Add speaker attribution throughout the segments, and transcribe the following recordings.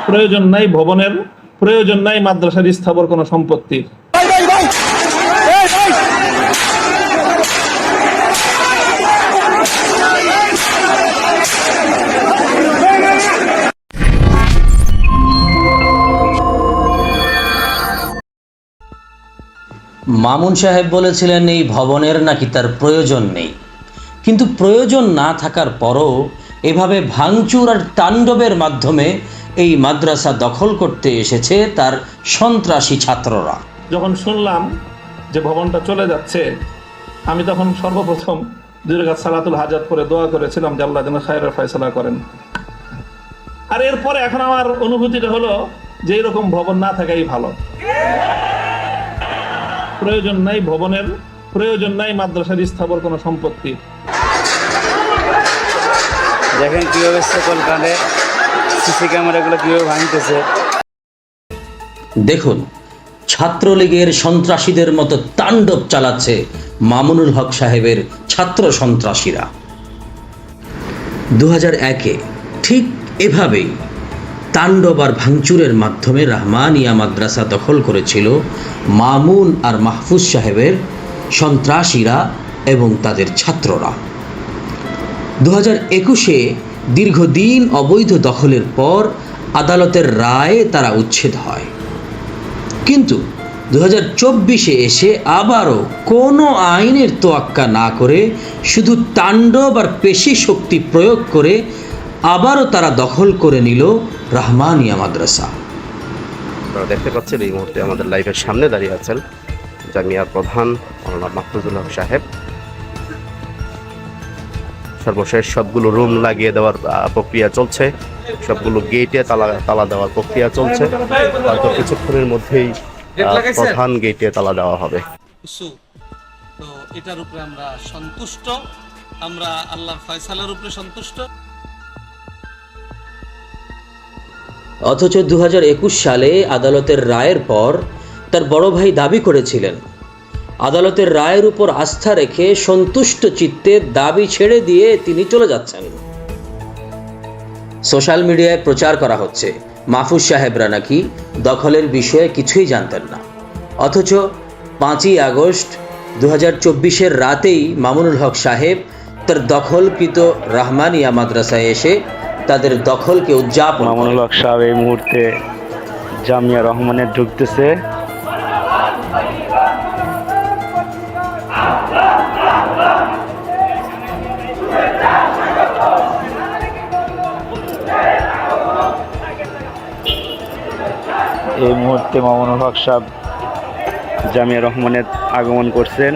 Speaker 1: প্রয়োজন নাই ভবনের, প্রয়োজন নাই মাদ্রাসার স্থাবর কোনো সম্পত্তির।
Speaker 2: মামুন সাহেব বলেছিলেন এই ভবনের নাকি তার প্রয়োজন নেই, কিন্তু প্রয়োজন না থাকার পরও এভাবে ভাঙচুর আর তাণ্ডবের মাধ্যমে এই মাদ্রাসা দখল করতে এসেছে তার সন্ত্রাসী ছাত্ররা।
Speaker 1: যখন শুনলাম যে ভবনটা চলে যাচ্ছে, আমি তখন সর্বপ্রথম 2 রাকাত সালাতুল হাজাত করে দোয়া করেছিলাম যে আল্লাহ যেন খায়রের ফয়সালা করেন। আর এরপরে এখন আমার অনুভূতিটা হলো যে এরকম ভবন না থাকাই ভালো। প্রয়োজন নাই ভবনের, প্রয়োজন নাই মাদ্রাসার স্থাবর কোনো সম্পত্তি।
Speaker 3: দেখেন কিভাবে সকল কাঁধে সিসি ক্যামেরাগুলো কিভাবে ভাঙতেছে।
Speaker 2: দেখুন, ছাত্রলীগের সন্ত্রাসীদের মতো তাণ্ডব চালাচ্ছে মামুনুল হক সাহেবের ছাত্র সন্ত্রাসীরা। 2001-এ ঠিক এভাবেই তাণ্ডব আর ভাঙচুরের মাধ্যমে রহমানিয়া মাদ্রাসা দখল করেছিল মামুন আর মাহফুজ সাহেবের সন্ত্রাসীরা এবং তাদের ছাত্ররা। 2021-এ দীর্ঘদিন অবৈধ দখলের পর আদালতের রায়ে তারা উচ্ছেদ হয়, কিন্তু 2024-এ এসে আবারও কোনো আইনের তোয়াক্কা না করে শুধু তাণ্ডব আর পেশি শক্তি প্রয়োগ করে আবারও তারা দখল করে নিল রহমানিয়া মাদ্রাসা।
Speaker 4: আপনারা দেখতে পাচ্ছেন এই মুহূর্তে আমাদের লাইভের সামনে দাঁড়িয়ে আছেন জামিয়ার প্রধান মাওলানা মাহফুজুল হক সাহেব। সর্বশেষ সবগুলো রুম লাগিয়ে দেওয়ার প্রক্রিয়া চলছে, সবগুলো গেটে তালা দেওয়ার প্রক্রিয়া চলছে। হয়তো কিছুক্ষণের মধ্যেই প্রধান গেটে তালা দেওয়া হবে।
Speaker 5: তো এটার উপরে আমরা সন্তুষ্ট, আমরা আল্লাহর ফয়সালার উপরে সন্তুষ্ট।
Speaker 2: অথচ 2021 সালে আদালতের রায়ের পর তার বড় ভাই দাবি করেছিলেন আদালতের রায়ের উপর আস্থা রেখে সন্তুষ্ট চিত্তে দাবি ছেড়ে দিয়ে তিনি চলে যাচ্ছেন। সোশ্যাল মিডিয়ায় প্রচার করা হচ্ছে মাহফুজ সাহেবরা নাকি দখলের বিষয়ে কিছুই জানতেন না, অথচ 5ই আগস্ট 2024-এর রাতেই মামুনুল হক সাহেব তার দখলকৃত রহমানিয়া মাদ্রাসায় এসে তাদের দখলকে উদযাপন।
Speaker 3: মামুনুল হক সাহেব এই মুহূর্তে জামিয়া রহমানে ঢুকতেছে। এই মুহূর্তে মামুনুল হক সাহেব জামিয়া রহমানে আগমন করছেন।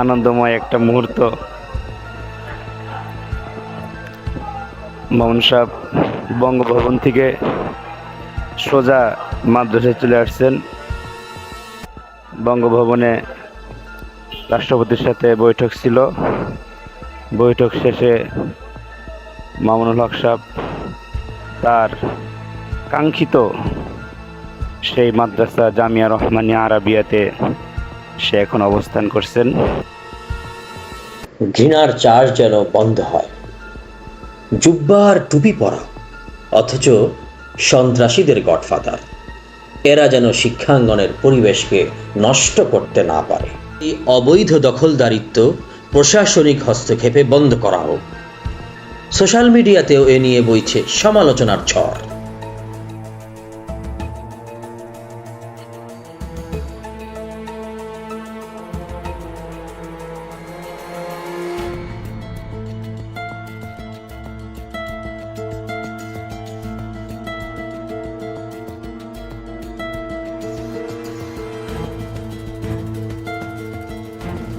Speaker 3: আনন্দময় একটা মুহূর্ত। মামুন সাহেব বঙ্গভবন থেকে সোজা মাদ্রাসায় চলে আসছেন। বঙ্গভবনে রাষ্ট্রপতির সাথে বৈঠক ছিল। বৈঠক শেষে মামুনুল হক সাহেব তার কাঙ্ক্ষিত সেই মাদ্রাসা জামিয়া রহমানিয়া আরাবিয়াতে সে এখন অবস্থান করছেন।
Speaker 2: ঘৃণার চাষ যেন বন্ধ হয়, জুব্বার টুপি পরা অথচ সন্ত্রাসীদের গডফাদার, এরা যেন শিক্ষাঙ্গনের পরিবেশকে নষ্ট করতে না পারে। এই অবৈধ দখলদারিত্ব প্রশাসনিক হস্তক্ষেপে বন্ধ করা হোক। সোশ্যাল মিডিয়াতেও এ নিয়ে বইছে সমালোচনার ঝড়।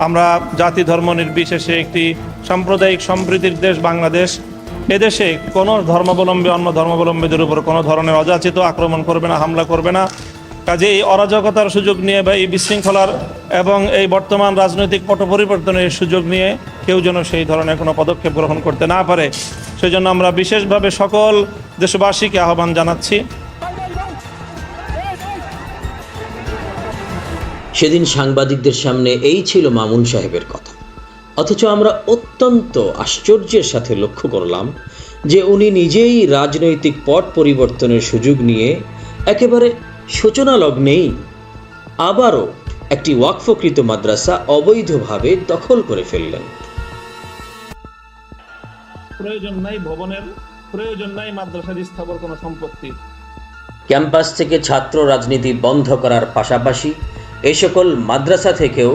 Speaker 1: আমরা জাতি ধর্ম নির্বিশেষে একটি সাম্প্রদায়িক সম্প্রীতির দেশ বাংলাদেশ। এদেশে কোনো ধর্মাবলম্বী অন্য ধর্মাবলম্বীদের উপর কোনো ধরনের অযাচিত আক্রমণ করবে না, হামলা করবে না। কাজে এই অরাজকতার সুযোগ নিয়ে বা এই বিশৃঙ্খলার এবং এই বর্তমান রাজনৈতিক পট পরিবর্তনের সুযোগ নিয়ে কেউ যেন সেই ধরনের কোনো পদক্ষেপ গ্রহণ করতে না পারে, সেই জন্য আমরা বিশেষভাবে সকল দেশবাসীকে আহ্বান জানাচ্ছি।
Speaker 2: সেদিন সাংবাদিকদের সামনে এই ছিল মামুন সাহেবের কথা, অথচ আমরা অত্যন্ত আশ্চর্যের সাথে লক্ষ্য করলাম যে উনি নিজেই রাজনৈতিক পট পরিবর্তনের সুযোগ নিয়ে একেবারে সূচনা লগ্নেই আবারও একটি ওয়াকফকৃত মাদ্রাসা অবৈধভাবে দখল করে ফেললেন।
Speaker 1: প্রয়োজন নাই ভবনের, প্রয়োজন নাই মাদ্রাসার স্থাবর কোনো সম্পত্তি।
Speaker 2: ক্যাম্পাস থেকে ছাত্র রাজনীতি বন্ধ করার পাশাপাশি এই সকল মাদ্রাসা থেকেও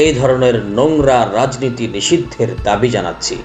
Speaker 2: এই ধরনের নোংরা রাজনীতি নিষিদ্ধের দাবি জানাচ্ছি।